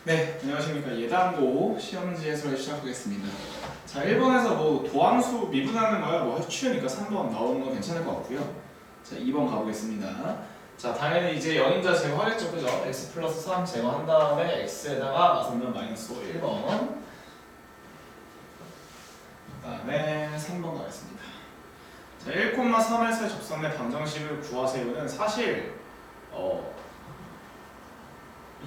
네, 안녕하십니까. 예당고 시험지 해설을 시작하겠습니다. 자, 1번에서 뭐 도함수 미분하는 거야 뭐 쉬우니까 3번 나오는 건 괜찮을 것 같고요. 자, 2번 가보겠습니다. 자, 당연히 이제 영인자 제거하겠죠, 그죠? x 플러스 3 제거한 다음에 x에다가 나서면 마이너스 5 1번. 그 다음에 3번 가겠습니다. 자, 1,3에서의 접선의 방정식을 구하세요는 사실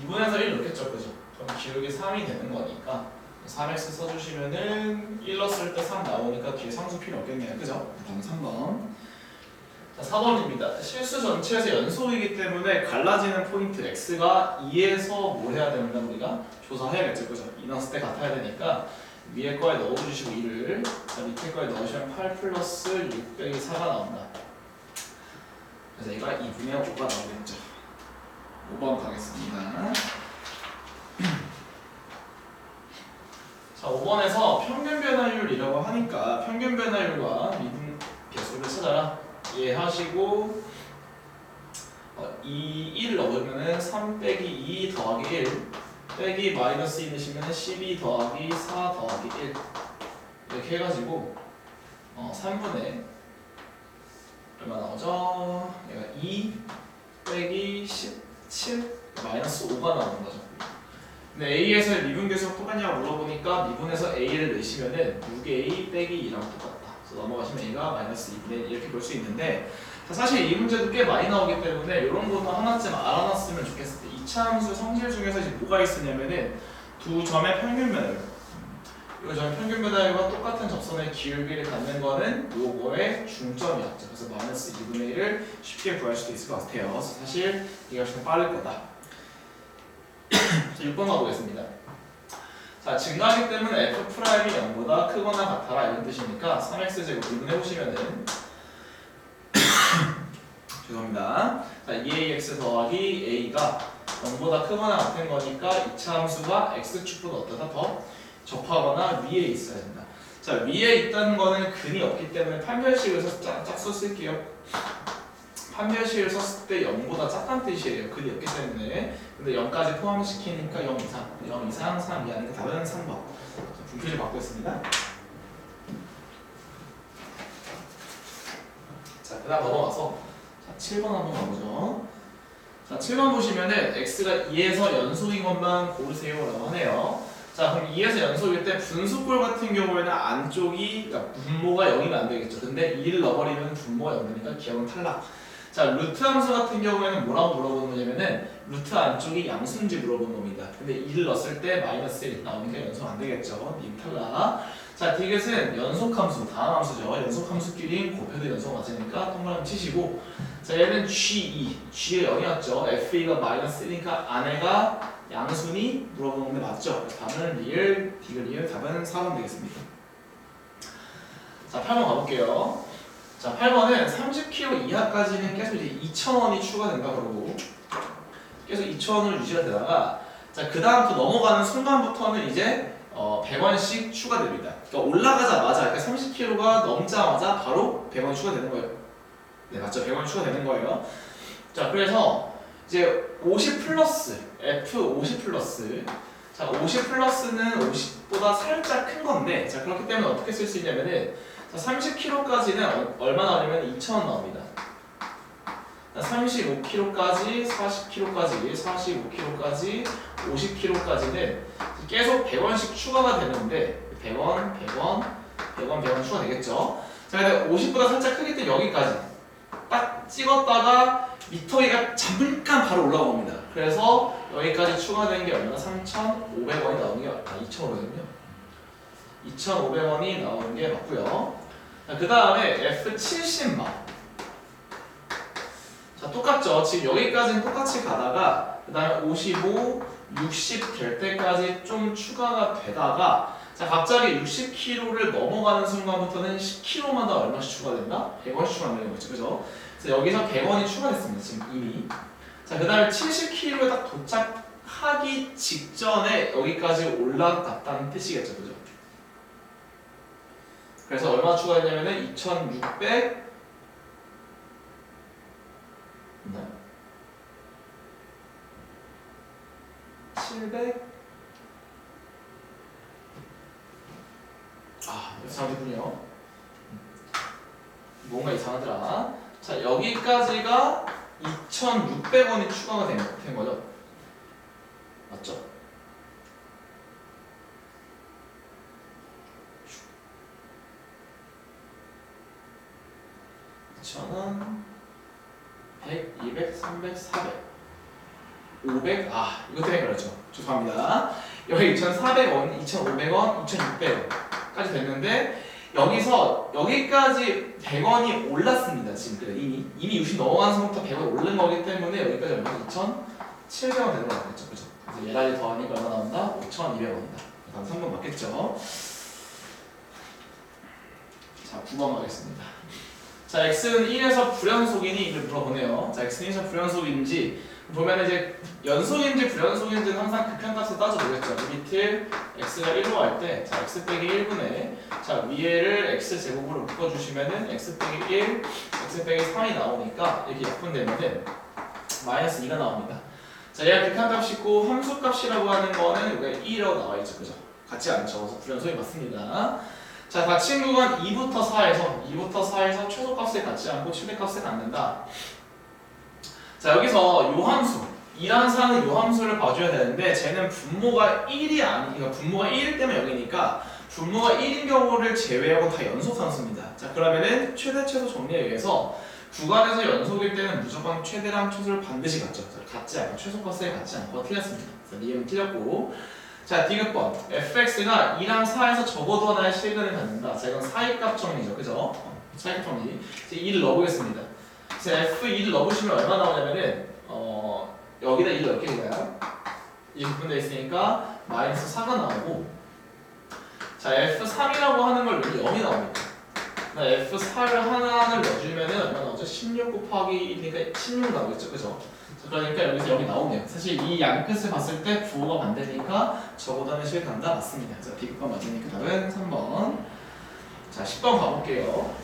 2분에서 1 넣겠죠, 그죠? 그럼 기울기 3이 되는 거니까 3x 써주시면은 1 넣었을 때 3 나오니까 뒤에 상수 필요 없겠네요, 그죠? 다음 3번. 자, 4번입니다. 실수 전체에서 연속이기 때문에 갈라지는 포인트 x가 2에서 뭘 해야 됩니다, 우리가? 조사해야겠죠, 그죠? 2 넣었을 때 같아야 되니까 위에 거에 넣어주시고 2를, 자, 밑에 거에 넣으시면 8 플러스 6 빼기 4가 나온다. 그래서 얘가 2분의 5가 나오겠죠. 5번 가겠습니다. 자, 5번에서 평균 변화율이라고 하니까 평균 변화율과 미분 개수를 찾아라. 이해하시고 1 넣으면은 3 빼기 2 더하기 1 빼기 마이너스 2 넣으시면은 12 더하기 4 더하기 1 이렇게 해가지고 3분의 얼마 나오죠? 얘가 2 빼기 17 마이너스 5가 나오는 거죠. 근데 A에서의 미분 계수가 똑같냐고 물어보니까 미분에서 A를 넣으시면은 6A 빼기 2랑 똑같다. 그래서 넘어가시면 A가 마이너스 2분의 1 이렇게 볼 수 있는데, 사실 이 문제도 꽤 많이 나오기 때문에 이런 거는 하나쯤 알아놨으면 좋겠을 때, 2차 함수 성질 중에서 이제 뭐가 있었냐면은 두 점의 평균 변화율, 이 점의 평균 변화율과 똑같은 접선의 기울기를 갖는 거는 요거의 중점이었죠. 그래서 마이너스 2분의 1을 쉽게 구할 수도 있을 것 같아요. 그래서 사실 이게 훨씬 빠를 거다. 자, 6번 가보겠습니다. 자, 증가하기 때문에 f' 0보다 크거나 같아라 이런 뜻이니까 3x제곱 미분해보시면은 죄송합니다. 자, 2ax 더하기 a가 0보다 크거나 같은 거니까 2차 함수가 x축보다 어떠다 더 접하거나 위에 있어야 된다. 자, 위에 있다는 거는 근이 없기 때문에 판별식을 써서 짝수 쓸게요. 판별식을 썼을 때 0보다 작다는 뜻이에요. 근이 없기 때문에. 근데 0까지 포함시키니까 0 이상. 0 이상 3 이하니까 답은 3번. 분표를 바꾸겠습니다. 자, 그 다음 넘어가서 7번 한번 가보죠. 자, 7번 보시면은 x가 2에서 연속인 것만 고르세요 라고 하네요. 자, 그럼 2에서 연속일 때 분수꼴 같은 경우에는 안쪽이, 그러니까 분모가 0이면 안 되겠죠. 근데 2를 넣어버리면 분모가 0 되니까 기억은 탈락. 자, 루트 함수 같은 경우에는 뭐라고 물어보는 거냐면은 루트 안쪽이 양수인지 물어보는 겁니다. 근데 2를 넣었을 때 마이너스 1 나오니까 연속 안 되겠죠. 님 탈락. 자, 디귿은 연속 함수, 다음 함수죠. 연속 함수끼리 곱해도 연속 맞으니까 동그라미 치시고, 자, 얘는 G2, G의 0이었죠. F2가 마이너스 1이니까 안에가 양수니 물어보는 건데 맞죠? 그래서 답은 리을, 디귿 리을, 답은 4번 되겠습니다. 자, 8번 가볼게요. 자, 8번은 30kg 이하까지는 계속 이제 2,000원이 추가된다 그러고 계속 2,000원을 유지가 되다가, 자, 그 다음부터 넘어가는 순간부터는 이제 100원씩 추가됩니다. 그러니까 올라가자마자, 그러니까 30kg가 넘자마자 바로 100원 추가되는 거예요. 네, 맞죠? 100원 추가되는 거예요. 자, 그래서 이제 50 플러스, F50 플러스. 자, 50 플러스는 50보다 살짝 큰 건데, 자, 그렇기 때문에 어떻게 쓸 수 있냐면은, 자, 30kg까지는 얼마 나오냐면 2,000원 나옵니다. 35kg까지, 40kg까지, 45kg까지, 50kg까지는 계속 100원씩 추가가 되는데 100원, 100원, 100원, 100원 추가 되겠죠. 자, 근데 50보다 살짝 크기 때문에 여기까지 딱 찍었다가 미터기가 잠깐 바로 올라옵니다. 그래서 여기까지 추가된 게 얼마나? 3,500원이 나오는 게 2,500원이요. 2,500원이 나오는 게 맞고요. 그 다음에 F70만. 자, 똑같죠. 지금 여기까지는 똑같이 가다가 그 다음에 55, 60 될 때까지 좀 추가가 되다가, 자, 갑자기 60kg를 넘어가는 순간부터는 10kg마다 얼마씩 추가된다? 100원씩 추가되는 거죠. 그죠? 그래서 여기서 100원이 추가됐습니다. 지금 이미. 자, 그 다음에 70kg에 딱 도착하기 직전에 여기까지 올라갔다는 뜻이겠죠. 그죠? 그래서 얼마 추가했냐면은 2,600 700 잘못했군요. 뭔가 이상하더라. 자, 여기까지가 2,600원이 추가가 된 거죠. 맞죠? 원 100, 200, 300, 400, 500. 이거 때문에 그렇죠. 죄송합니다. 여기 2,400원, 2,500원, 2,600원까지 됐는데 여기서 여기까지 100원이 올랐습니다. 지금 그래 이미 60 넘어간 순부터 100원 오른 거기 때문에 여기까지 얼마? 2,700원 되는 거 같겠죠, 그죠? 그래서 얘랑 더하니까 얼마 나온다? 5,200원이다. 다음 3번 맞겠죠? 자, 9번 가겠습니다. 자, x는 1에서 불연속이니 이를 물어보네요. 자, x는 1에서 불연속인지 보면 이제 연속인지 불연속인지는 항상 극한값을 따져보겠죠. 리미트 x가 1로 할 때, 자, x 빼기 1분의, 자, 위에를 x 제곱으로 묶어주시면은 x 빼기 1, x 빼기 3이 나오니까 이렇게 약분되면은 마이너스 2가 나옵니다. 자, 얘가 극한값이 있고 함수값이라고 하는 거는 여기가 2라고 나와있죠, 그죠? 같지 않죠. 그래서 불연속이 맞습니다. 자, 닫힌 구간 2부터 4에서 최소값에 갖지 않고 최대값에 갖는다. 자, 여기서 요 함수 2란 사는 요 함수를 봐줘야 되는데 쟤는 분모가 1이 그러니까 분모가 1일 때면 여기니까 분모가 1인 경우를 제외하고 다 연속 함수입니다. 자, 그러면은 최대 최소 정리에 의해서 구간에서 연속일 때는 무조건 최대랑 최소를 반드시 갖죠. 갖지 않고 최소값에 갖지 않고 틀렸습니다. 그래서 니은 틀렸고. 자, 디귿번 fx가 2랑 4에서 적어도 하나의 실근을 갖는다. 자, 이건 사이값 정리죠, 그죠? 사이값 정리. 이제 2를 넣어보겠습니다. 그래서 f2를 넣어보시면 얼마 나오냐면은 여기다 1을 넣게 돼요. 이렇게 분되어 있으니까 마이너스 4가 나오고, 자, f3이라고 하는 걸 여기 0이 나옵니다. f4를 하나를 넣어주면은 얼마 나오죠? 16 곱하기 1이니까 16 나오겠죠, 그죠? 그러니까 여기서 여기 나오네요. 사실 이 양끝을 봤을 때 부호가 반대니까 적어도 하는 식을 간다. 맞습니다. 그래서 B번 맞으니까 답은 3번. 자, 10번 가볼게요.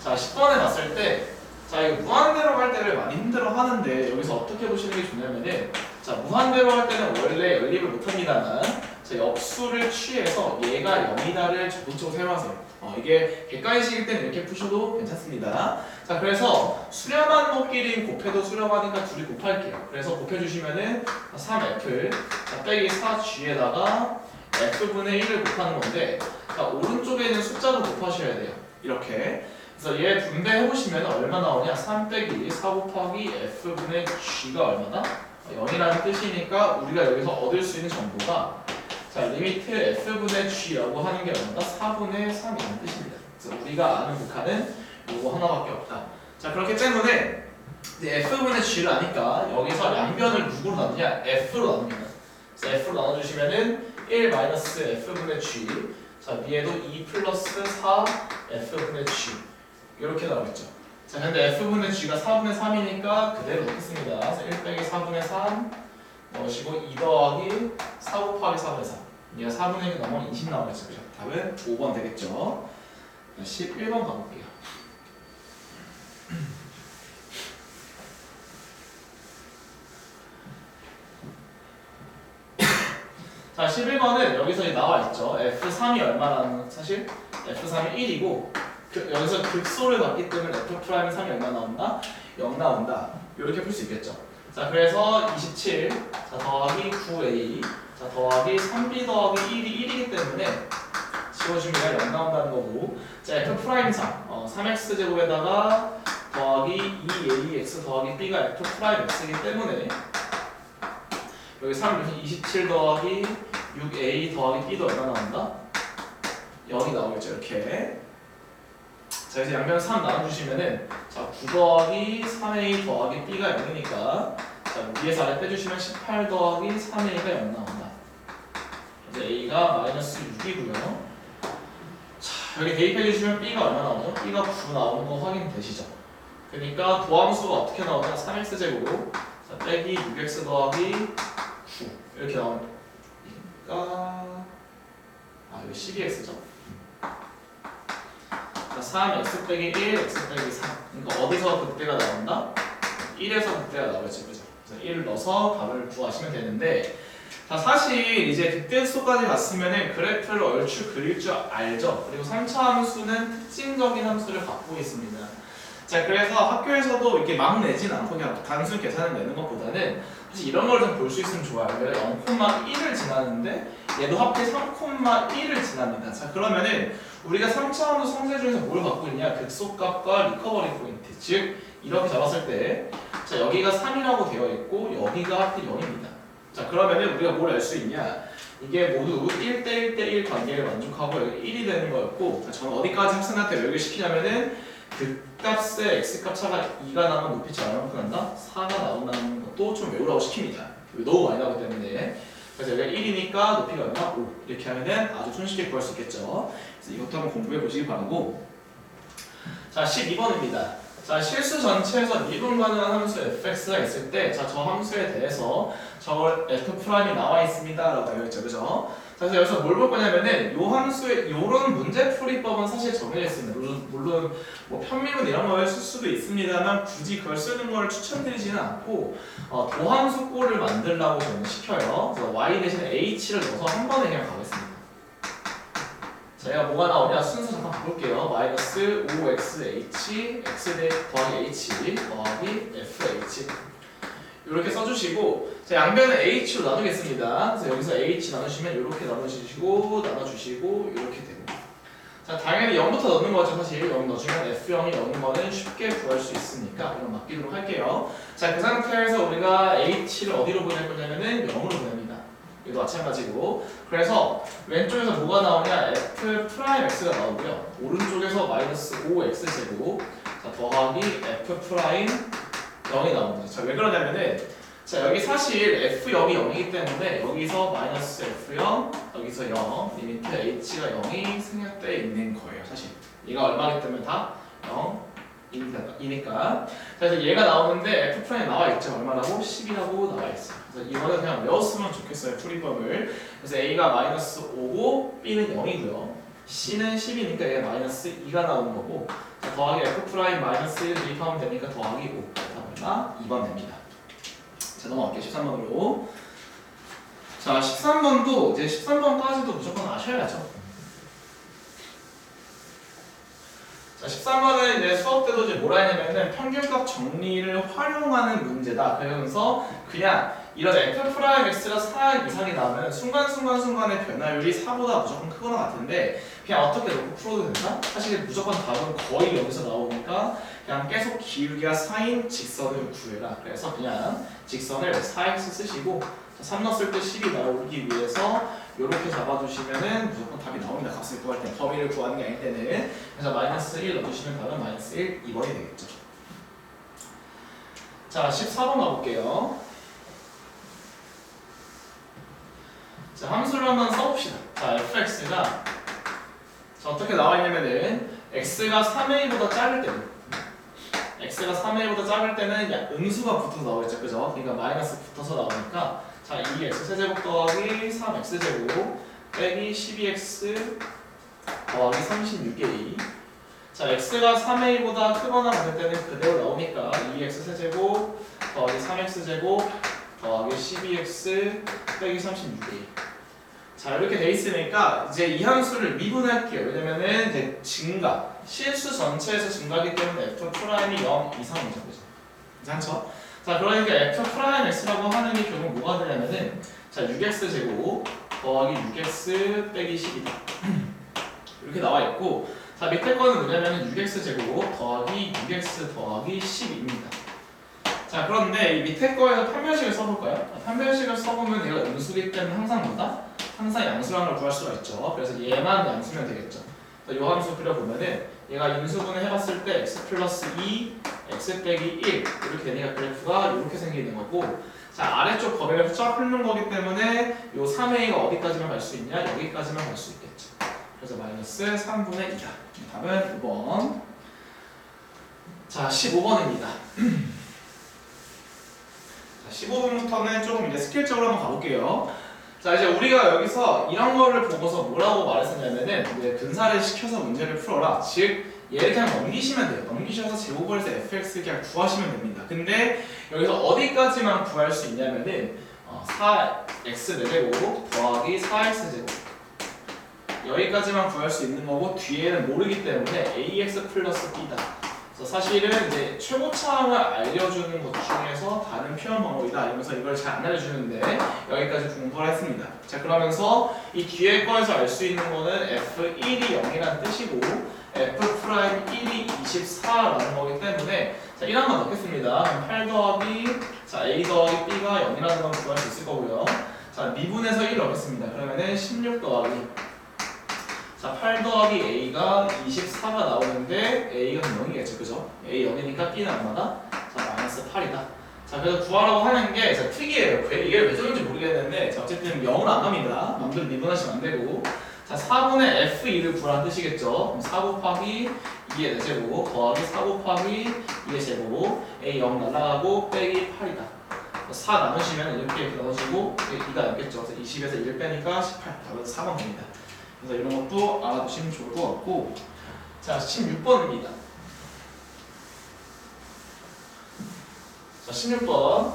자, 10번에 봤을 때, 자, 이거 무한대로 할 때를 많이 힘들어 하는데 여기서 어떻게 보시는 게 좋냐면은, 자, 무한대로 할 때는 원래 연립을 못 합니다만, 자, 역수를 취해서 얘가 0이다를 적극적으로 사용하세요. 이게 객관식일 때는 이렇게 푸셔도 괜찮습니다. 자, 그래서 수렴한 것끼리 곱해도 수렴하니까 둘이 곱할게요. 그래서 곱해주시면은 3f를 빼기 4g에다가 f분의 1을 곱하는 건데, 자, 오른쪽에 있는 숫자로 곱하셔야 돼요. 이렇게. 그래서 얘 분배해보시면 얼마 나오냐? 3 빼기 4 곱하기 f분의 g가 얼마다? 0이라는 뜻이니까 우리가 여기서 얻을 수 있는 정보가, 자, 리미트 f분의 g라고 하는 게 얼마다? 4분의 3이라는 뜻입니다. 그래서 우리가 아는 극한은 요거 하나밖에 없다. 자, 그렇기 때문에 이제 f분의 g를 아니까 여기서 양변을 누구로 나누냐? f로 나눕니다. 그래서 f로 나눠주시면은 1 마이너스 f분의 g, 자, 위에도 2 플러스 4 f분의 g 이렇게 나오겠죠. 자, 근데 f분의 g가 4분의 3이니까 그대로 넣겠습니다. 그래서 1 빼기 4분의 3 넣으시고 2 더하기 4 곱하기 4분의 3, 얘가 4분의 1 넘으면 20 나오겠죠. 그죠? 답은 5번 되겠죠. 11번 가볼게요. 자, 11번은 여기서 나와 있죠. F3이 얼마라는 사실 F3이 1이고 여기서 극소를 받기 때문에 F'3이 얼마 나온다? 0 나온다. 이렇게 풀 수 있겠죠. 자, 그래서 27 자, 더하기 9a 자, 더하기 3b 더하기 1이 1이기 때문에 지워주면 0 나온다는 거고, 자, F'3 3x 제곱에다가 더하기 2ax 더하기 b가 F'x이기 때문에 여기 3 27 더하기 6a 더하기 b도 얼마 나온다? 0이 나오겠죠. 이렇게. 자, 그래서 양변 3 나눠주시면은, 자, 9 더하기 3a 더하기 b가 0이니까, 자, 위에서 아래 빼주시면 18 더하기 3a가 0 나온다. 이제 a가 마이너스 6이고요. 자, 여기 대입해주시면 b가 얼마 나오죠? b가 9 나오는 거 확인되시죠? 그러니까 도함수가 어떻게 나오냐? 3x 제곱, 자, 빼기 6x 더하기 9 이렇게 나오니까, 여기 12x죠? 3x 빼기 1, x 빼기 3. 그러니까 어디서 극대가 나온다? 1에서 극대가 나오겠죠, 그죠? 그래서 1을 넣어서 답을 구하시면 되는데, 자, 사실 이제 극대수까지 갔으면은 그래프를 얼추 그릴 줄 알죠. 그리고 3차 함수는 특징적인 함수를 갖고 있습니다. 자, 그래서 학교에서도 이렇게 막 내진 않고 그냥 단순 계산을 내는 것보다는 사실 이런 걸 좀 볼 수 있으면 좋아요. 0,1을 지나는데 얘도 하필 3,1을 지납니다. 자, 그러면은 우리가 3차 함수 성질 중에서 뭘 갖고 있냐? 극소값과 리커버리 포인트. 즉 이렇게 잡았을 때 자, 여기가 3이라고 되어 있고 여기가 하필 0입니다. 자, 그러면은 우리가 뭘 알 수 있냐? 이게 모두 1대1대1 관계를 만족하고 여기 1이 되는 거였고, 자, 저는 어디까지 학생한테 외우게 시키냐면은 극값의 x값 차가 2가 나면 높이 얼마만큼 난다? 4가 나온다는 것도 좀 외우라고 시킵니다. 너무 많이 나오기 때문에. 그래서 여기가 1이니까 높이가 얼마? 5. 이렇게 하면은 아주 손쉽게 구할 수 있겠죠. 그래서 이것도 한번 공부해 보시기 바라고. 자, 12번입니다. 자, 실수 전체에서 미분 가능한 함수 fx가 있을 때, 자, 저 함수에 대해서 저걸 f'이 나와 있습니다 라고 되어 있죠, 그죠? 자, 그래서 여기서 뭘 볼 거냐면은 요 함수의 요런 문제풀이법은 사실 정해져 있습니다. 물론 뭐 편미분 이런 걸 쓸 수도 있습니다만 굳이 그걸 쓰는 걸 추천드리지는 않고 도함수꼴을 만들라고 저는 시켜요. 그래서 y 대신에 h를 넣어서 한 번에 그냥 가겠습니다. 자, 얘가 뭐가 나오냐? 순서 잠깐 바꿀게요. 마이너스 5xh x 더하기 h 더하기 fh 이렇게 써주시고, 자, 양변은 h로 나누겠습니다. 그래서 여기서 h 나누시면 이렇게 나눠주시고 이렇게 됩니다. 자, 당연히 0부터 넣는 거죠. 사실 0 넣어주면 f0이 0인 거는 쉽게 구할 수 있으니까 이건 맡기도록 할게요. 자, 그 상태에서 우리가 h를 어디로 보낼 거냐면은 0으로 보냅니다. 이것도 마찬가지고, 그래서 왼쪽에서 뭐가 나오냐? f'x가 나오고요. 오른쪽에서 마이너스 5x제곱 더하기 f'0이 나옵니다. 자, 왜 그러냐면은, 자, 여기 사실 f0이 0이기 때문에 여기서 마이너스 f0, 여기서 0, 리미트 h가 0이 생략되어 있는 거예요. 사실 얘가 얼마기 때문에 다 0이니까. 그래서 얘가 나오는데 f' 나와 있죠. 얼마라고? 10이라고 나와 있어요. 그래서 이거는 그냥 외웠으면 좋겠어요, 풀이법을. 그래서 a가 마이너스 5고 b는 0이고요. c는 10이니까 얘가 마이너스 2가 나오는 거고, 자, 더하기 f' 마이너스 1 대입하면 되니까 더하기 5. 그러니까 2번 됩니다. 자, 넘어갈게요. 13번으로. 자, 13번도 이제 13번까지도 무조건 아셔야죠. 자, 13번은 이제 수업 때도 이제 뭐라 했냐면은 평균값 정리를 활용하는 문제다. 그러면서 그냥 이런 f'x가 4 이상이 나오면 순간의 변화율이 4보다 무조건 크거나 같은데 그냥 어떻게 놓고 풀어도 된다? 사실 무조건 답은 거의 여기서 나오니까 그냥 계속 기울기가 4인 직선을 구해라. 그래서 그냥 직선을 4x 쓰시고 3 넣었을 때 10이 나오기 위해서 이렇게 잡아주시면은 무조건 답이 나옵니다. 값을 구할 때 범위를 구하는 게 아닐 때는. 그래서 마이너스 1 넣어주시면 답은 마이너스 1, 2번이 되겠죠. 자, 14번 가볼게요. 자, 함수를 한번 써봅시다. 자, fx가 자, 어떻게 나와 있냐면은 x가 3a보다 작을 때는 x가 3a보다 작을 때는 음수가 붙어서 나오겠죠, 그죠? 그러니까 마이너스 붙어서 나오니까 자, 2x 세제곱 더하기 3x제곱 빼기 12x 더하기 36a. 자, x가 3a보다 크거나 같을 때는 그대로 나오니까 2x 세제곱 더하기 3x제곱 더하기 12x 빼기 36a. 자, 이렇게 돼 있으니까 이제 이 함수를 미분할게요. 왜냐면은 이제 증가, 실수 전체에서 증가하기 때문에 f'이 0 이상이죠, 그죠? 괜찮죠? 자, 그러니까 f'x라고 하는 게 결국 뭐가 되냐면은 자, 6x 제곱 더하기 6x 빼기 10이다. 이렇게 나와 있고, 자, 밑에 거는 뭐냐면은 6x 제곱 더하기 6x 더하기 10입니다. 자, 그런데 이 밑에 거에서 판별식을 써볼까요? 판별식을 써보면 얘가 음수기 때문에 항상 양수라는 걸 구할 수가 있죠. 그래서 얘만 양수면 되겠죠. 이 함수 그려보면은 얘가 인수분해 해봤을 때 x 플러스 2, x 빼기 1 이렇게 되니까 그래프가 이렇게 생기는 거고, 자, 아래쪽 범위를 쫙 훑는 거기 때문에 이 3a가 어디까지만 갈 수 있냐? 여기까지만 갈 수 있겠죠. 그래서 마이너스 3분의 2다. 답은 5번. 자, 15번입니다. 15분부터는 조금 이제 스킬적으로 한번 가볼게요. 자, 이제 우리가 여기서 이런 거를 보고서 뭐라고 말했었냐면은 이제 근사를 시켜서 문제를 풀어라. 즉 얘를 그냥 넘기시면 돼요. 넘기셔서 제곱을 해서 fx 그냥 구하시면 됩니다. 근데 여기서 어디까지만 구할 수 있냐면은 4x 4제곱 더하기 4x제곱 여기까지만 구할 수 있는 거고 뒤에는 모르기 때문에 ax 플러스 b다. 그래서 사실은 이제 최고차항을 알려주는 것 중에서 다른 표현 방법이다 이러면서 이걸 잘 안 알려주는데 여기까지 공부를 했습니다. 자 그러면서 이 뒤에 거에서 알 수 있는 거는 f1이 0이라는 뜻이고 f'1이 24라는 거기 때문에 자 1 한번 넣겠습니다. 그럼 8 더하기 자 a 더하기 b가 0이라는 건 구할 수 있을 거고요. 자 미분해서 1 넣겠습니다. 그러면은 16 더하기 자 8 더하기 a가 24가 나오는데 a가 0이겠죠, 그죠? a 0이니까 b는 얼마다? 자 마이너스 8이다. 자 그래서 구하라고 하는 게 자, 특이해요. 이게 왜 저런지 모르겠는데 자, 어쨌든 0을 안 갑니다. 마음대로 미분하시면 안 되고 자 4분의 f2를 구하라는 뜻이겠죠. 그럼 4 곱하기 2의 4제곱 더하기 4 곱하기 2의 제곱 a 0 날라가고 빼기 8이다. 4 나누시면 이렇게 나누시고 2가 남겠죠. 그래서 20에서 1 빼니까 18. 답은 4번 됩니다. 그래서 이런 것도 알아두시면 좋을 것 같고 자 16번입니다. 자 16번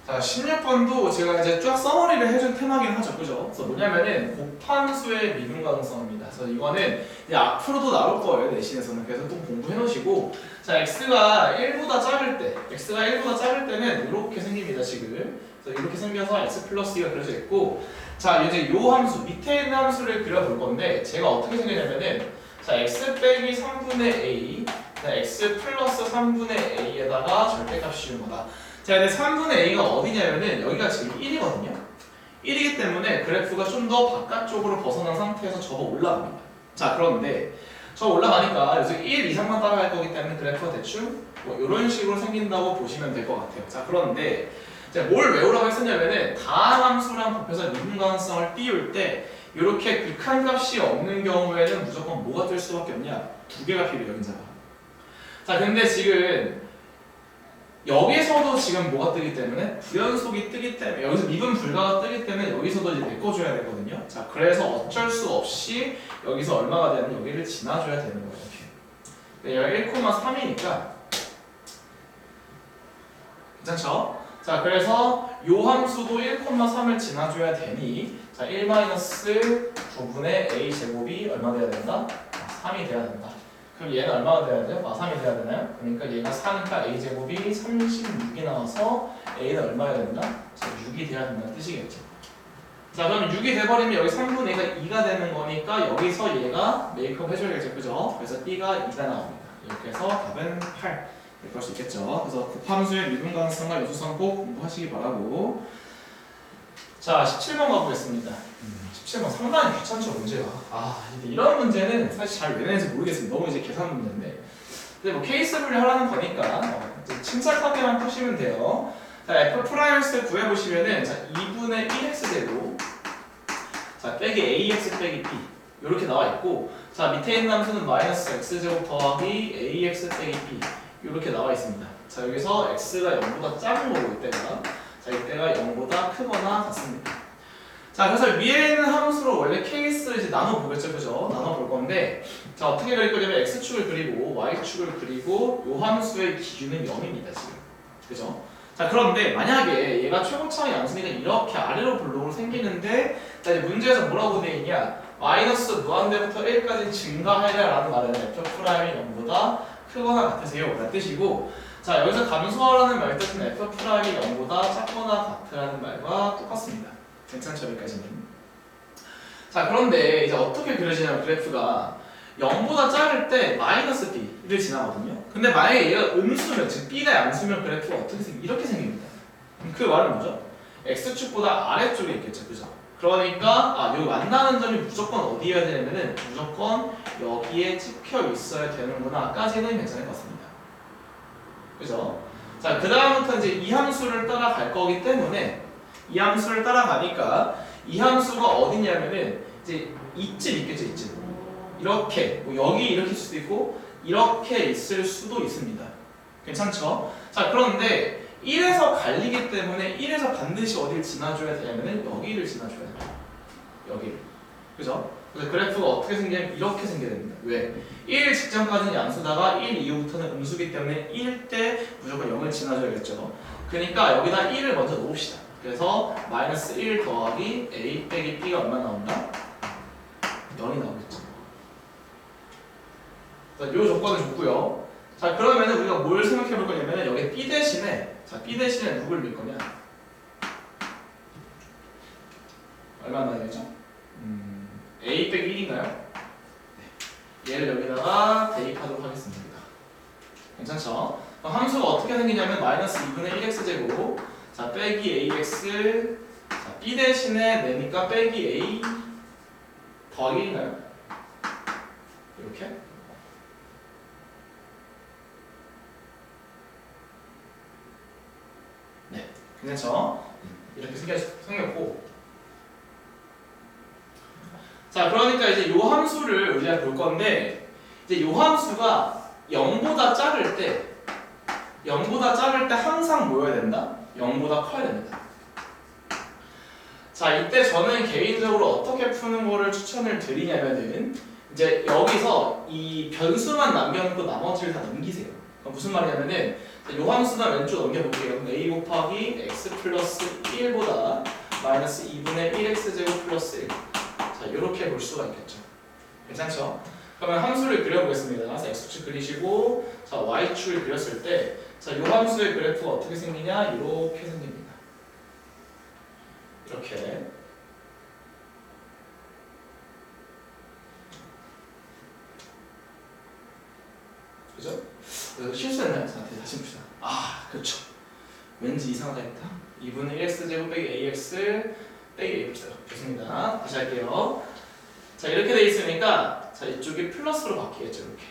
자 16번도 제가 이제 쫙 서머리를 해준 테마긴 하죠, 그죠? 그래서 뭐냐면은 곱함수의 미분 가능성입니다. 그래서 이거는 이제 앞으로도 나올 거예요, 내신에서는. 그래서 또 공부해 놓으시고 자 x가 1보다 작을 때는 이렇게 생깁니다, 지금. 그래서 이렇게 생겨서 x 플러스 2가 그려져 있고 자 이제 요 함수 밑에 있는 함수를 그려볼 건데 제가 어떻게 생기냐면은 자 x 빼기 3분의 a 자, x 플러스 3분의 a에다가 절대값 씌운 거다. 자 근데 3분의 a가 어디냐면은 여기가 지금 1이거든요 1이기 때문에 그래프가 좀 더 바깥쪽으로 벗어난 상태에서 접어 올라갑니다. 자 그런데 저 올라가니까 여기서 1 이상만 따라갈 거기 때문에 그래프가 대충 뭐 이런 식으로 생긴다고 보시면 될 것 같아요. 자 그런데 자, 뭘 외우라고 했었냐면은 다함수랑 곱해서 미분 가능성을 띄울 때 이렇게 극한값이 없는 경우에는 무조건 뭐가 뜰 수밖에 없냐? 두 개가 필요해요, 인자가. 자, 근데 지금 여기서도 지금 뭐가 뜨기 때문에 부연속이 뜨기 때문에 여기서 미분 불가가 뜨기 때문에 여기서도 이제 메꿔줘야 되거든요. 자, 그래서 어쩔 수 없이 여기서 얼마가 되는 여기를 지나줘야 되는 거예요. 이렇게. 여기가 1,3이니까 괜찮죠? 자 그래서 요 함수도 1,3을 지나줘야 되니 자 1-9분의 a 제곱이 얼마 돼야 된다? 3이 돼야 된다. 그럼 얘는 얼마가 돼야 돼요? 3이 돼야 되나요? 그러니까 얘가 4니까 a 제곱이 36이 나와서 a는 얼마야 된다? 자 6이 돼야 된다는 뜻이겠죠. 자 그럼 6이 돼버리면 여기 3분의 2가 되는 거니까 여기서 얘가 메이크업 해줘야겠죠, 그죠? 그래서 b가 2가 나옵니다. 이렇게 해서 답은 8 이렇게 할 수 있겠죠. 그래서 곱함수의 미분 가능성과 요소성 꼭 공부하시기 바라고. 자 17번 가보겠습니다. 17번 상당히 귀찮죠, 문제가. 이런 문제는 사실 잘 왜 내는지 모르겠습니다. 너무 이제 계산 문제인데. 근데 뭐 케이스 분리하라는 거니까 침착하게만 푸시면 돼요. 자 f'(x'를 구해보시면은 자 2분의 1x 제곱 자 빼기 ax 빼기 b 이렇게 나와 있고 자 밑에 있는 함수는 마이너스 x 제곱 더하기 ax 빼기 b 이렇게 나와 있습니다. 자 여기서 x가 0보다 작은 거고 이때가 자 이때가 0보다 크거나 같습니다. 자 그래서 위에 있는 함수로 원래 케이스를 이제 나눠 보겠죠, 그죠? 나눠 볼 건데 자 어떻게 그릴 거냐면 x축을 그리고 y축을 그리고 요 함수의 기준은 0입니다 지금, 그죠? 자 그런데 만약에 얘가 최고차의 양수니까 이렇게 아래로 블록으로 생기는데 자 이제 문제에서 뭐라고 되어 있냐? 마이너스 무한대부터 1까지 증가하랴 라는 말은 f''이 0보다 크거나 같으세요 라는 뜻이고 자 여기서 감소하라는 말 뜻은 f''이 0보다 작거나 같으라는 말과 똑같습니다. 괜찮죠, 여기까지는? 자 그런데 이제 어떻게 그려지냐면 그래프가 0보다 작을 때 마이너스 b를 지나거든요. 근데 만약에 얘가 음수면 즉 b가 양수면 그래프가 어떻게 이렇게 생깁니다. 그 말은 뭐죠? x축보다 아래쪽에 있겠죠, 그죠? 그러니까 여기 만나는 점이 무조건 어디여야 되냐면은 무조건 여기에 찍혀 있어야 되는구나까지는 괜찮을 것 같습니다. 그죠? 자 그 다음부터 이제 이 함수를 따라갈 거기 때문에 이 함수를 따라가니까 이 함수가 어디냐면은 이제 이쯤 있겠죠, 이쯤. 이렇게 뭐 여기 이렇게 있을 수도 있고 이렇게 있을 수도 있습니다. 괜찮죠? 자 그런데 1에서 갈리기 때문에 1에서 반드시 어디를 지나줘야 되냐면은 여기를 지나줘야 돼요. 여기를. 그죠? 그래서 그래프가 어떻게 생기냐면 이렇게 생겨야 됩니다. 왜? 1 직전까지는 양수다가 1 이후부터는 음수기 때문에 1 때 무조건 0을 지나줘야겠죠. 그러니까 여기다 1을 먼저 놓읍시다. 그래서 마이너스 1 더하기 a 빼기 b가 얼마 나온다? 0이 나오겠죠. 자, 요 조건을 줬고요. 자, 그러면 우리가 뭘 생각해 볼 거냐면 여기 b 대신에 b 대신에 누굴 넣을 거냐? 얼마 나오겠죠? a 빼기 1인가요? 네. 얘를 여기다가 대입하도록 하겠습니다. 괜찮죠? 그럼 함수가 어떻게 생기냐면 마이너스 2분의 1x 제곱 자 빼기 ax 자 b 대신에 내니까 빼기 a 더하기 1인가요? 이렇게? 네, 괜찮죠? 이렇게 생겼고 자 그러니까 이제 요 함수를 우리가 볼 건데 이제 요 함수가 0보다 작을 때 항상 뭐여야 된다? 0보다 커야 됩니다. 자 이때 저는 개인적으로 어떻게 푸는 거를 추천을 드리냐면은 이제 여기서 이 변수만 남겨놓고 나머지를 다 넘기세요. 그럼 무슨 말이냐면은 요 함수만 왼쪽 넘겨볼게요. a 곱하기 x 플러스 1보다 마이너스 2분의 1x 제곱 플러스 1 자 이렇게 볼 수가 있겠죠. 괜찮죠? 그러면 함수를 그려보겠습니다. 그래서 x축 그리시고 자 y축을 그렸을 때 자, 요 함수의 그래프가 어떻게 생기냐? 이렇게 생깁니다. 이렇게. 그죠? 실수했나요? 자, 다시 봅시다. 아, 그렇죠. 왠지 이상하다 했다. 2분의 1x 제곱 빼기 ax 빼기 a 봅시다. 좋습니다. 다시 할게요. 자, 이렇게 돼 있으니까 자, 이쪽이 플러스로 바뀌겠죠, 이렇게.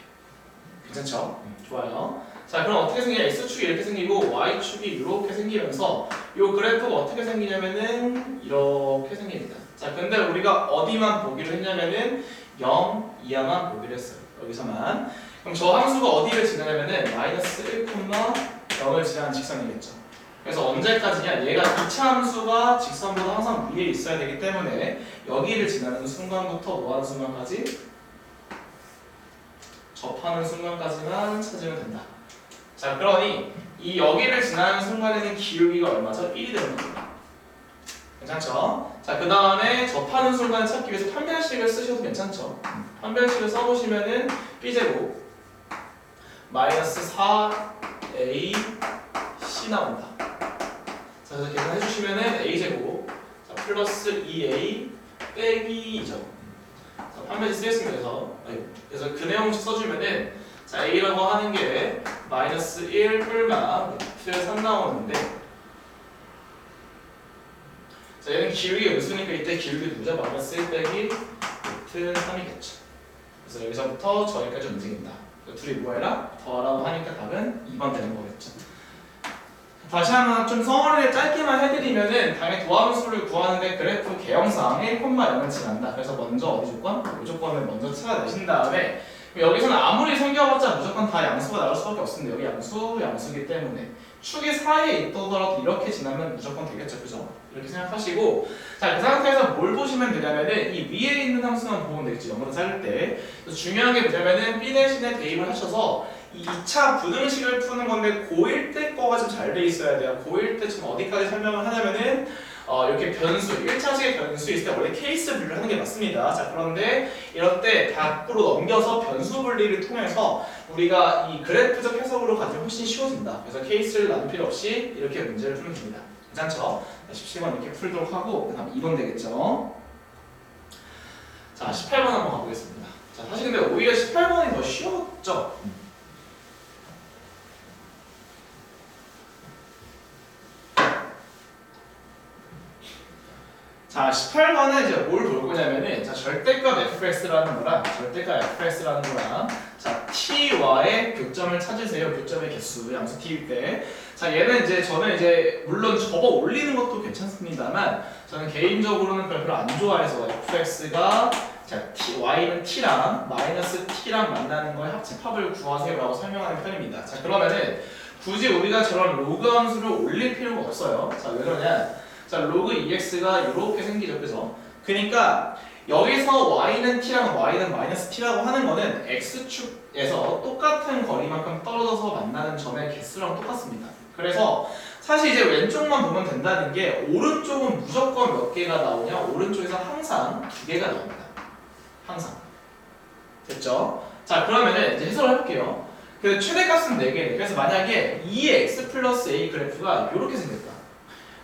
괜찮죠? 좋아요. 자 그럼 어떻게 생기냐 x축이 이렇게 생기고 y축이 이렇게 생기면서 이 그래프가 어떻게 생기냐면은 이렇게 생깁니다. 자 근데 우리가 어디만 보기로 했냐면은 0 이하만 보기로 했어요. 여기서만. 그럼 저 함수가 어디를 지나냐면은 마이너스 1, 0을 지나는 직선이겠죠. 그래서 언제까지냐 얘가 2차 함수가 직선보다 항상 위에 있어야 되기 때문에 여기를 지나는 순간부터 뭐하는 순간까지? 접하는 순간까지만 찾으면 된다. 자 그러니 이 여기를 지나는 순간에는 기울기가 얼마죠? 1이 되는 겁니다. 괜찮죠? 자 그 다음에 접하는 순간을 찾기 위해서 판별식을 쓰셔도 괜찮죠? 판별식을 써보시면은 b제곱 마이너스 4ac 나온다. 자 그래서 계산해 주시면은 a제곱 자 플러스 2a 빼기 2죠. 자 판별식 쓰겠습니다. 그래서 그 내용식 써주면은 자 a라고 하는 게 마이너스 1 뿔마 루트 3 나오는데 자 얘는 기울기가 음수니까 이때 기울기 누구죠? 마이너스 1 빼기 루트 3이겠죠. 그래서 여기서부터 저기까지 움직인다. 둘이 뭐해라? 더하라고 하니까 답은 2번 되는 거겠죠. 다시 한번 좀 성어를 짧게만 해드리면은 당연히 도함수를 구하는데 그래프 개형상 1,0을 지난다. 그래서 먼저 어디 조건? 이 조건을 먼저 찾아내신 다음에 여기서는 아무리 생겨봤자 무조건 다 양수가 나올 수밖에 없습니다. 여기 양수기 때문에 축이 사이에 있더라도 이렇게 지나면 무조건 되겠죠, 그죠? 이렇게 생각하시고 자, 그 상태에서 뭘 보시면 되냐면은 이 위에 있는 함수만 보면 되겠죠, 0으로 자를 때. 중요한 게 뭐냐면은 b 대신에 대입을 하셔서 이 2차 부등식을 푸는 건데 고1 때 거가 좀 잘 돼 있어야 돼요. 고1 때 좀 어디까지 설명을 하냐면은 이렇게 변수, 1차식의 변수 있을 때 원래 케이스 분류를 하는 게 맞습니다. 자, 그런데 이럴 때 밖으로 넘겨서 변수 분리를 통해서 우리가 이 그래프적 해석으로 가지면 훨씬 쉬워진다. 그래서 케이스를 나눌 필요 없이 이렇게 문제를 풀면 됩니다. 괜찮죠? 17번 이렇게 풀도록 하고, 그 다음 2번 되겠죠? 자, 18번 한번 가보겠습니다. 자, 사실 근데 오히려 18번이 더 쉬웠죠? 자, 18번은 이제 뭘 볼 거냐면은 자, 절대값 fx라는 거랑 자, t와의 교점을 찾으세요. 교점의 개수, 양수 t일 때. 자, 얘는 이제 저는 이제 물론 접어 올리는 것도 괜찮습니다만 저는 개인적으로는 별로 안 좋아해서 fx가 자, y는 t랑 마이너스 t랑 만나는 거의 합집합을 구하세요라고 설명하는 편입니다. 자, 그러면은 굳이 우리가 저런 로그 함수를 올릴 필요가 없어요. 자, 왜 그러냐? 자, 로그 ex가 이렇게 생기죠, 그죠? 그러니까 여기서 y는 t랑 y는 마이너스 t라고 하는 거는 x축에서 똑같은 거리만큼 떨어져서 만나는 점의 개수랑 똑같습니다. 그래서 사실 이제 왼쪽만 보면 된다는 게 오른쪽은 무조건 몇 개가 나오냐? 오른쪽에서 항상 2개가 나옵니다. 항상. 됐죠? 자, 그러면은 이제 해석을 해볼게요. 그 최대값은 4개네. 그래서 만약에 2의 x 플러스 a 그래프가 이렇게 생겼다.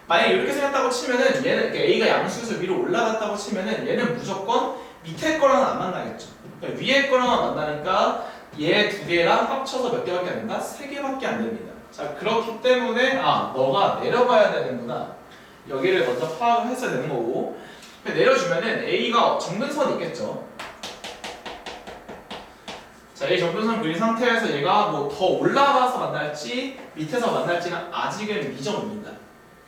만약에 이렇게 생겼다고 치면은 얘는 그러니까 a가 양수에서 위로 올라갔다고 치면은 얘는 무조건 밑에 거랑은 안 만나겠죠. 그러니까 위에 거랑만 만나니까 얘 2개랑 합쳐서 몇 개밖에 안 된다? 3개밖에 안 됩니다. 자, 그렇기 때문에 너가 내려가야 되는구나. 여기를 먼저 파악을 했어야 되는 거고. 내려주면은 a가 정근선이 있겠죠. 자, 이 정근선 그린 상태에서 얘가 뭐 더 올라가서 만날지 밑에서 만날지는 아직은 미정입니다.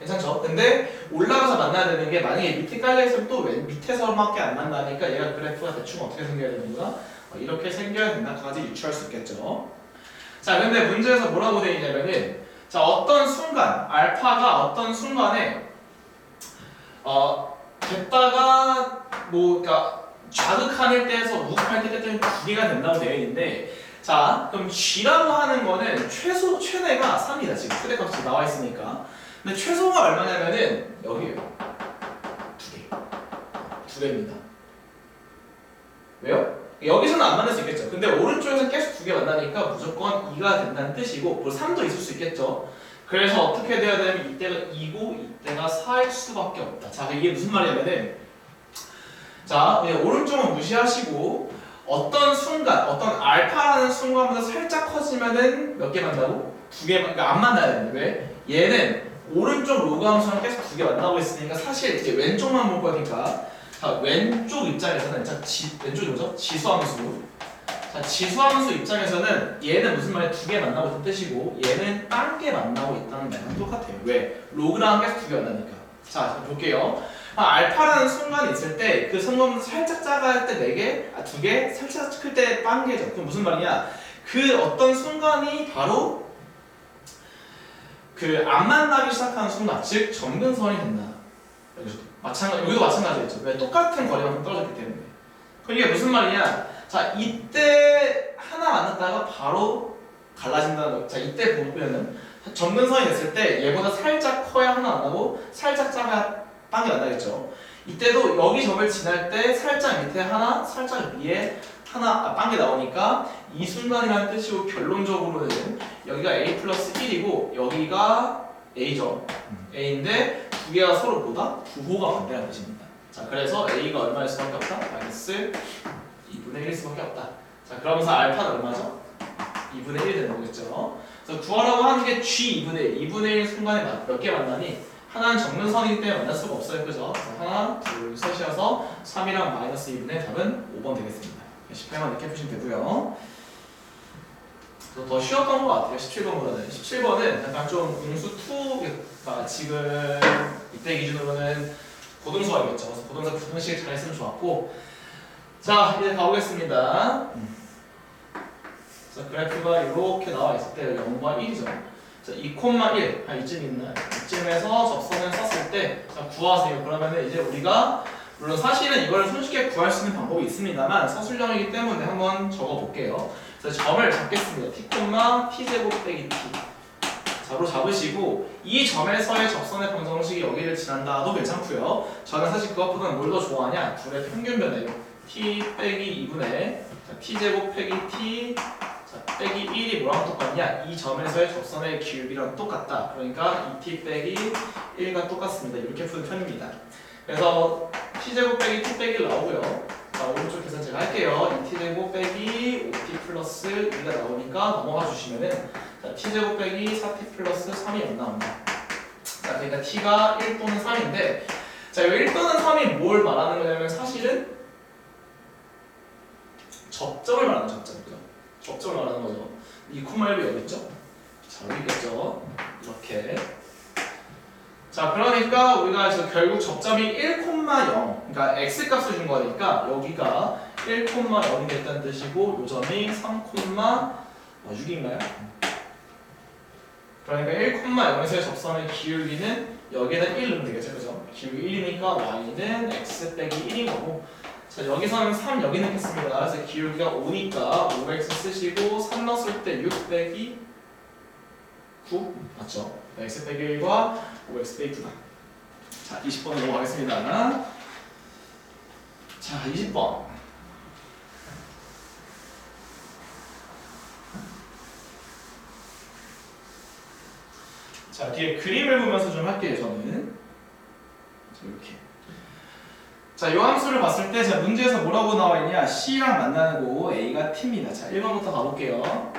괜찮죠? 근데 올라가서 만나야 되는 게 만약에 밑에 깔려있으면 또 밑에서밖에 안 만나니까 얘가 그래프가 대충 어떻게 생겨야 되는구나. 이렇게 생겨야 된다까지 유추할 수 있겠죠. 자, 근데 문제에서 뭐라고 되어 있냐면은 자, 어떤 순간 알파가 어떤 순간에 됐다가 뭐 그러니까 좌극한일 때에서 우극할 때까지 2개가 된다고 되어 있는데 자, 그럼 g라고 하는 거는 최대가 3이다. 지금 최대값이 나와 있으니까. 근데 최소가 얼마냐면은 여기에요. 2개입니다. 왜요? 여기서는 안 만날 수 있겠죠. 근데 오른쪽에서 계속 2개 만나니까 무조건 2가 된다는 뜻이고 뭐 3도 있을 수 있겠죠. 그래서 어떻게 돼야 되냐면 이때가 2고 이때가 4일 수밖에 없다. 자, 이게 무슨 말이냐면은 자, 오른쪽은 무시하시고 어떤 순간, 어떤 알파라는 순간보다 살짝 커지면은 몇 개 만나고? 2개, 그러니까 안 만나야 되는데 왜? 얘는 오른쪽 로그 함수랑 계속 2개 만나고 있으니까 사실 이제 왼쪽만 볼 거니까 자, 왼쪽 입장에서는 왼쪽이 뭐죠? 지수함수. 자, 지수함수 입장에서는 얘는 무슨 말이야? 2개 만나고 있다는 뜻이고 얘는 딴 게 만나고 있다는 말이랑 똑같아요. 왜? 로그랑 계속 2개 만나니까. 자, 볼게요. 알파라는 순간이 있을 때 그 순간보다 살짝 작아할 때 4개, 2개, 살짝 클 때 빵개죠. 그럼 무슨 말이냐? 그 어떤 순간이 바로 그 안 만나기 시작하는 순간, 즉 점근선이 된다. 여기도 마찬가지겠죠. 왜? 똑같은 거리만큼 떨어졌기 때문에. 그럼 이게 무슨 말이냐? 자, 이때 하나 만났다가 바로 갈라진다는 거. 자, 이때 보면은 점근선이 됐을 때 얘보다 살짝 커야 하나 만나고 살짝 작아야 빵이 만나겠죠. 이때도 여기 점을 지날 때 살짝 밑에 하나, 살짝 위에 하나 빵이 나오니까 이 순간이라는 뜻이고 결론적으로는 여기가 a 플러스 1이고 여기가 a죠. a인데 2개가 서로 보다 부호가 반대라는 뜻입니다. 자, 그래서 a가 얼마일 수밖에 없다? 마이너스 2분의 1일 수밖에 없다. 자, 그러면서 알파는 얼마죠? 2분의 1이 되는 거겠죠. 그래서 구하라고 하는 게 g 2분의 1. 2분의 1 순간에 몇 개 만나니? 하나는 정근선이기 때문에 만날 수가 없어요. 그죠? 하나, 둘, 셋이어서 3이랑 마이너스 2분의 답은 5번 되겠습니다. 18번 이렇게 푸시면 되고요. 더 쉬웠던 것 같아요. 17번보다는. 17번은 약간 좀 공수 2가 지금 이때 기준으로는 고등수학이겠죠. 그래서 고등수 부등식 잘 했으면 좋았고. 자, 이제 가보겠습니다. 자, 그래프가 이렇게 나와 있을 때 0과 1이죠. 자, 2,1 이쯤 있나요? 이쯤에서 접선을 썼을 때 자, 구하세요. 그러면은 이제 우리가 물론 사실은 이걸 손쉽게 구할 수 있는 방법이 있습니다만 서술형이기 때문에 한번 적어볼게요. 그래서 점을 잡겠습니다. t, t제곱 빼기 t 자로 잡으시고 이 점에서의 접선의 방정식이 여기를 지난다도 괜찮고요. 저는 사실 그것보다는 뭘 더 좋아하냐? 둘의 평균 변화요. t 빼기 2분의 t제곱 빼기 t 빼기 1이 뭐랑 똑같냐? 이 점에서의 접선의 기울기랑 똑같다. 그러니까 2t 빼기 1과 똑같습니다. 이렇게 푸는 편입니다. 그래서 t제곱 빼기 t 빼기 1 나오고요. 자, 오른쪽 계산 제가 할게요. 2t제곱 빼기 5t 플러스 2가 나오니까 넘어가 주시면은 자, t제곱 빼기 4t 플러스 3이 안 나옵니다. 자, 그러니까 t가 1 또는 3인데 자, 이 1 또는 3이 뭘 말하는 거냐면 사실은 접점을 말하는 접점. 그죠? 접점을 말하는 거죠. 2,1이 여기 있죠? 자, 여기 있겠죠? 이렇게. 자, 그러니까 우리가 결국 접점이 1,0 그러니까 x값을 준 거니까 여기가 1,0이 됐다는 뜻이고 요 점이 3,6인가요? 그러니까 1,0에서의 접선의 기울기는 여기에다 1 넣으면 되겠죠? 그죠? 기울기 1이니까 y는 x 빼기 1인 거고 자, 여기서는 3 여기 넣겠습니다. 그래서 기울기가 5니까 5x 쓰시고 3 넣었을 때 6 빼기 9 맞죠? x 빼기 1과 5x 빼기 9다. 자, 20번으로 넘어가겠습니다. 자, 20번. 자, 뒤에 그림을 보면서 좀 할게요, 저는. 자, 이렇게. 자, 이 함수를 봤을 때, 자, 문제에서 뭐라고 나와 있냐? C랑 만나는 거 A가 T입니다. 자, 1번부터 가볼게요.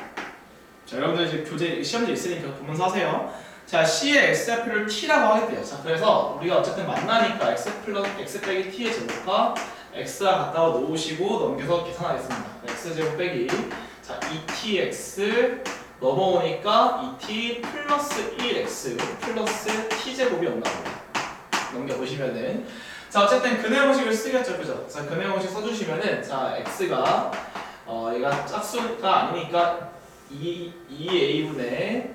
자, 여러분들 이제 교재, 시험지 있으니까 보면서 하세요. 자, C의 X좌표를 T라고 하겠대요. 자, 그래서 우리가 어쨌든 만나니까 X 빼기 T의 제곱과 X와 갖다가 놓으시고 넘겨서 계산하겠습니다. X제곱 빼기. 자, 2TX 넘어오니까 2t 플러스 1x 플러스 t제곱이 없나 보다. 넘겨보시면은 자 어쨌든 근해 공식을 쓰겠죠, 그죠? 자 근해 공식 써주시면은 자 x가 얘가 짝수가 아니니까 2a분의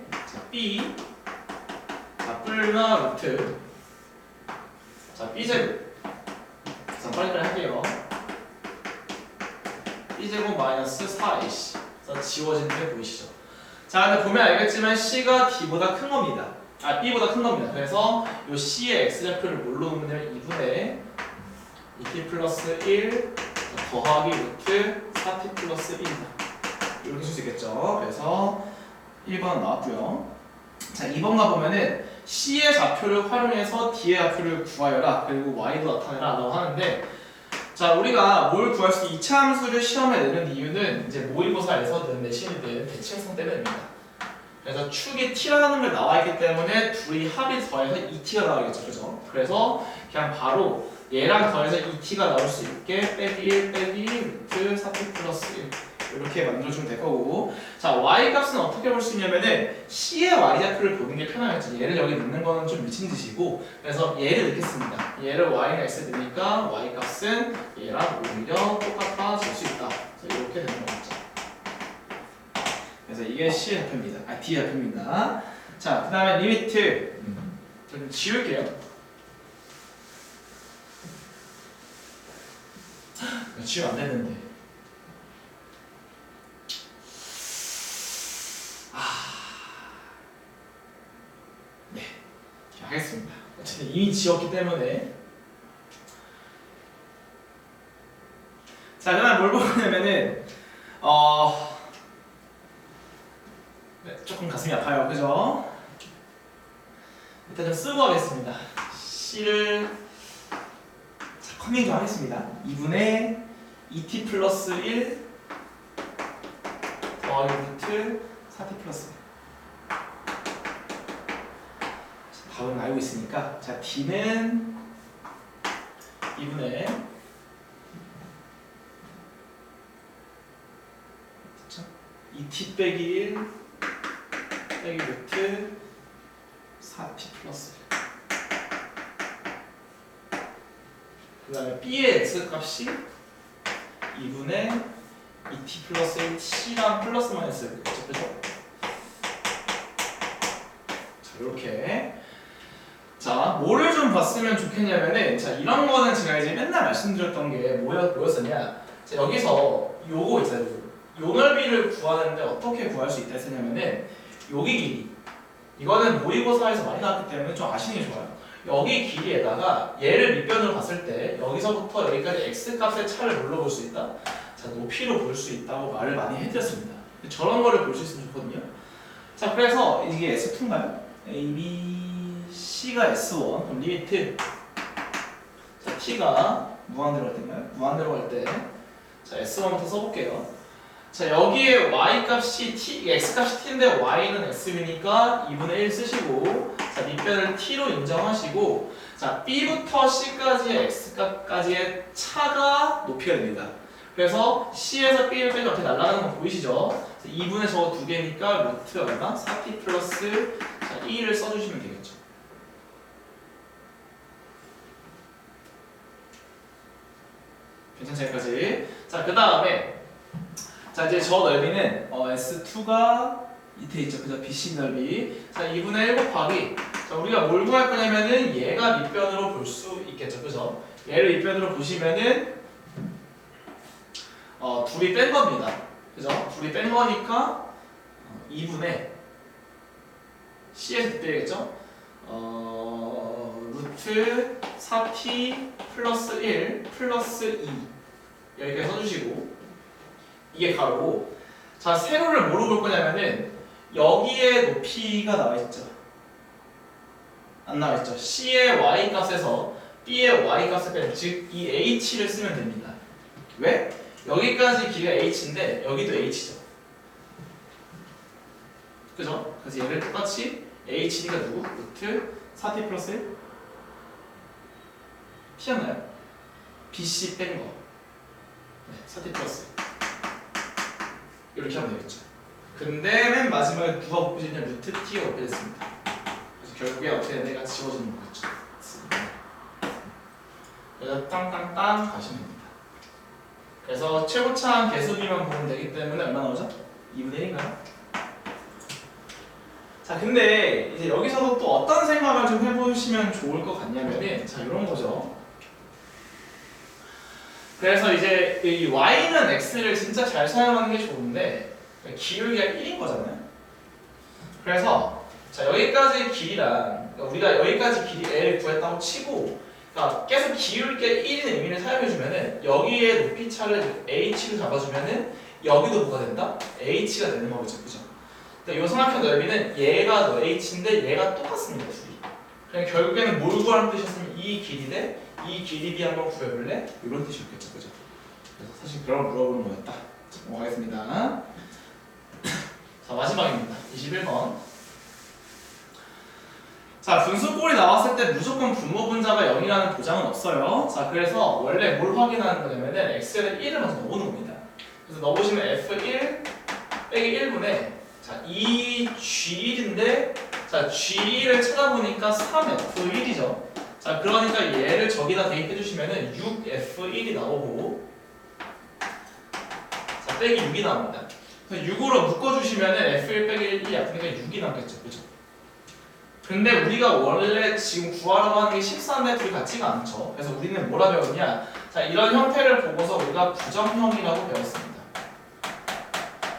b 자 뿔나 루트 자 b제곱 자 빨리빨리 할게요. b제곱 마이너스 4ac 자 지워지는 게 보이시죠? 자, 근데 보면 알겠지만 C가 D보다 큰 겁니다. B보다 큰 겁니다. 그래서 이 C의 X좌표를 뭘로 놓으면 2분의 2t 플러스 1 더하기 루트 4t 플러스 1이다. 이렇게 쓸 수 있겠죠. 그래서 1번 나왔고요. 자, 2번 가보면은 C의 좌표를 활용해서 D의 좌표를 구하여라. 그리고 Y도 나타내라 라고 하는데 자, 우리가 뭘 구할 수 2차 함수를 시험에 내는 이유는 이제 모의고사에서든 내신이든 대칭성 때문입니다. 그래서 축이 t라는 걸 나와 있기 때문에 둘이 합이 더해서 2t가 나오겠죠, 그죠? 그래서 그냥 바로 얘랑 더해서 2t가 나올 수 있게 빼기 1 빼기 루트 4t 플러스 1 이렇게 만들어주면 될 거고 자, y 값은 어떻게 볼 수 있냐면은 C의 y좌표를 보는 게 편하겠죠. 얘를 여기 넣는 거는 좀 미친 짓이고 그래서 얘를 넣겠습니다. 얘를 y랑 x 넣으니까 y 값은 얘랑 오히려 똑같아질 수 있다. 그래서 이렇게 되는 거죠. 그래서 이게 C의 좌표입니다. D 좌표입니다. 자, 그 다음에 리미트 좀 지울게요. 지우면 안 되는데 네, 하겠습니다. 어쨌든 이미 지웠기 때문에 자, 그다음 뭘 보냐면은 네, 조금 가슴이 아파요, 그죠? 일단 좀 쓰고 하겠습니다. C를 자, 커밍 좀 하겠습니다. 2분의 2t 플러스 1 더하기 루트 4t 플러스 1 답은 알고 있으니까 자 D는 2분의 2t 빼기 1 빼기 루트 4t 플러스 1 그 다음에 B의 X값이 2분의 2t 플러스 1 C랑 플러스 마이너스 그렇죠? 자 이렇게 자, 뭐를 좀 봤으면 좋겠냐면은 자, 이런 거는 제가 이제 맨날 말씀드렸던 게 뭐였었냐 자, 여기서 요거 있잖아요. 요 넓이를 구하는데 어떻게 구할 수 있다 했냐면은 여기 길이 이거는 모의고사에서 많이 나왔기 때문에 좀 아시는 게 좋아요. 여기 길이에다가 얘를 밑변으로 봤을 때 여기서부터 여기까지 x값의 차를 뭘로 볼 수 있다? 자, 높이로 볼 수 있다고 말을 많이 해드렸습니다. 저런 거를 볼 수 있으면 좋거든요. 자, 그래서 이게 S2인가요? A, B, C가 S1 그럼 리미트 자, T가 무한대로 갈 때인가요? 무한대로 갈 때 자, S1부터 써볼게요. 자, 여기에 y값이 t, x값이 t인데 y는 x이니까 2분의 1 쓰시고 자, 밑변을 t로 인정하시고 자, b부터 c까지의 x값까지의 차가 높이가 됩니다. 그래서 c에서 b를 빼면 어떻게 날아가는 거 보이시죠? 2분의 저거 두 개니까 루트 얼마? 4t 플러스 2를 써주시면 되겠죠. 괜찮죠? 여기까지. 자, 그 다음에 자, 이제 저 넓이는 S2가 밑에 있죠. 그죠? BC 넓이. 자, 2분의 1 곱하기 자, 우리가 뭘 구할 거냐면은 얘가 밑변으로 볼 수 있겠죠. 그죠? 얘를 밑변으로 보시면은 둘이 뺀 겁니다. 그죠? 둘이 뺀 거니까 2분의 C에서 곱되겠죠? 루트 4t 플러스 1 플러스 2 여기까지 써주시고 이게 가로고 자 세로를 뭐로 볼 거냐면은 여기에 높이가 나와있죠? 안 나와있죠? C의 Y값에서 B의 Y값을 빼면 즉 이 H를 쓰면 됩니다. 왜? 여기까지 길이가 H인데 여기도 H죠. 그죠? 그래서 얘를 똑같이 HD가 누구? 루트 4t 플러스 1 P였나요? BC 뺀 거. 네, 4t 플러스 1 이렇게 하면 되겠죠. 근데 맨 마지막에 누가 곱해지냐? 루트 T가 곱해졌습니다. 그래서 결국에 어떻게 되냐? 얘가 지워지는 거겠죠. 그래서 땅땅땅 가시면 됩니다. 그래서 최고차항 개수비만 보면 되기 때문에 얼마 나오죠? 2분의 1인가요? 자 근데 이제 여기서도 또 어떤 생각을 좀 해보시면 좋을 것 같냐면은 자 이런 거죠. 그래서 이제 이 y는 x를 진짜 잘 사용하는 게 좋은데 기울기가 1인 거잖아요. 그래서 자 여기까지 길이랑 그러니까 우리가 여기까지 길이 l을 구했다고 치고 그러니까 계속 기울기가 1인 의미를 사용해주면은 여기에 높이 차를 h로 잡아주면은 여기도 뭐가 된다? h가 되는 거겠죠, 그죠? 이 삼각형 넓이는 얘가 h인데 얘가 똑같습니다, 둘이. 그냥 결국에는 뭘 구하는 뜻이었으면 이 길이 대 이 길이 비 한번 구해볼래? 이런 뜻이었겠죠, 그죠? 그래서 사실 그런 걸 물어보는 거였다. 자, 넘어가겠습니다. 자 마지막입니다. 21번. 자 분수꼴이 나왔을 때 무조건 분모 분자가 0이라는 보장은 없어요. 자 그래서 원래 뭘 확인하는 거냐면은 x에는 1을 먼저 넣어보는 겁니다. 그래서 넣어보시면 f1 빼기 1분의 자, 이 G1인데 자, G1을 찾아보니까 3F1이죠. 자, 그러니까 얘를 저기다 대입해 주시면은 6F1이 나오고 자, 빼기 6이 나옵니다. 그래서 6으로 묶어 주시면은 F1 빼기 1이 약하니까 6이 남겠죠. 그죠? 근데 우리가 원래 지금 구하려고 하는 게 14인데 둘이 같지가 않죠. 그래서 우리는 뭐라 배웠냐? 자, 이런 형태를 보고서 우리가 부정형이라고 배웠습니다.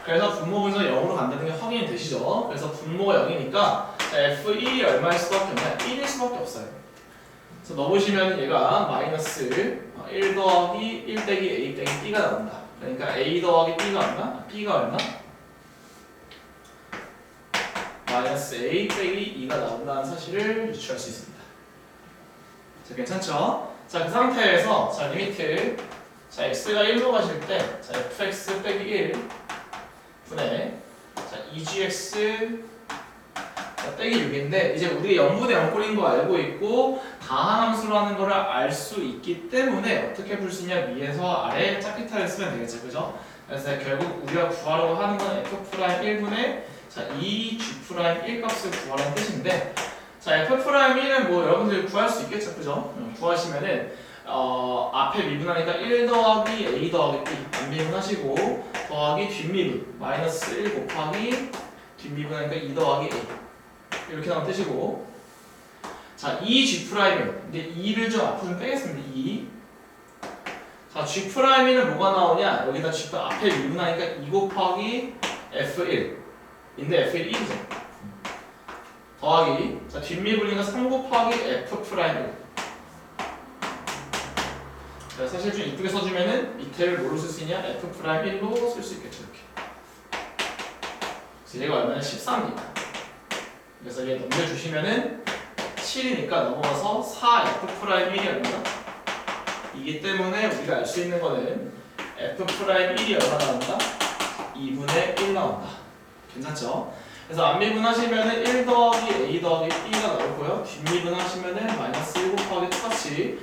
그래서 분모 분수가 0으로 간다는 게 확인이 되시죠? 그래서 분모가 0이니까 자, F1이 얼마일 수밖에 없냐? 1일 수밖에 없어요. 그래서 넣어보시면 얘가 마이너스 1 더하기 1 빼기 A 빼기 B가 나온다. 그러니까 A 더하기 B가 얼마? B가 얼마? 마이너스 A 빼기 2가 나온다는 사실을 유추할 수 있습니다. 자, 괜찮죠? 자, 그 상태에서 자, 리미트 자, x가 1로 가실 때 자, fx 빼기 1 분의 자, 2gx 자, 빼기 6인데 이제 우리가 0분의 0꼴인 거 알고 있고 다항함수라는 거를 알 수 있기 때문에 어떻게 풀 수 있냐 위에서 아래 짝피타를 쓰면 되겠죠, 그죠? 그래서 결국 우리가 구하려고 하는 건 f'1분의 자, 2g'1 값을 구하라는 뜻인데 자, f'1은 뭐 여러분들이 구할 수 있겠죠, 그죠? 구하시면은 앞에 미분하니까 1 더하기 a 더하기 b 안 미분하시고 더하기 뒷미분 마이너스 1 곱하기 뒷미분하니까 2 더하기 a 이렇게 나온 뜻이고 자, 2G'은 근데 2를 좀 앞으로 좀 빼겠습니다. 2 자, G'는 뭐가 나오냐 여기다 G 앞에 미분하니까 2 곱하기 F1 인데 F1 1이죠 더하기 자, 뒷미분이니까 3 곱하기 F'1 자, 사실 좀 이쁘게 써주면은 밑에를 뭐로 쓸 수 있냐? F'1로 쓸 수 있겠죠, 이렇게. 그래서 얘가 얼마냐? 13입니다. 그래서 얘 넘겨주시면은 7이니까 넘어가서 4F'1이 얼마나? 이기 때문에 우리가 알 수 있는 거는 F'1이 얼마 나온다? 2분의 1 나온다. 괜찮죠? 그래서 앞미분하시면은 1 더하기 A 더하기 B가 나오고요. 뒷미분하시면은 마이너스 1 곱하기 똑같이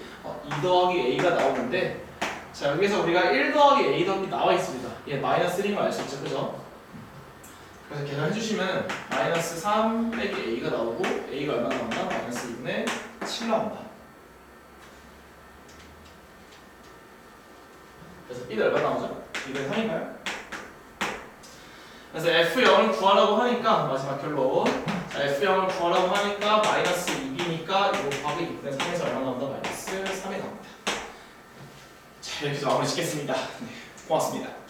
2 더하기 A가 나오는데 자 여기서 우리가 1 더하기 A 더하기 나와 있습니다. 얘 마이너스 1인 거 알 수 있죠, 그죠? 그래서 계산해 주시면 마이너스 3 빼기 A가 나오고 A가 얼마 나온다? 마이너스 2분의 7 나온다. 그래서 B가 얼마 나오죠? 2분의 3인가요? 그래서 F0을 구하라고 하니까 마지막 결론 자, F0을 구하라고 하니까 마이너스 2이니까 이거 곱하기 2분의 3에서 얼마 나온다? 마이너스 3이 나옵니다. 자 이렇게 해서 마무리 짓겠습니다. 네, 고맙습니다.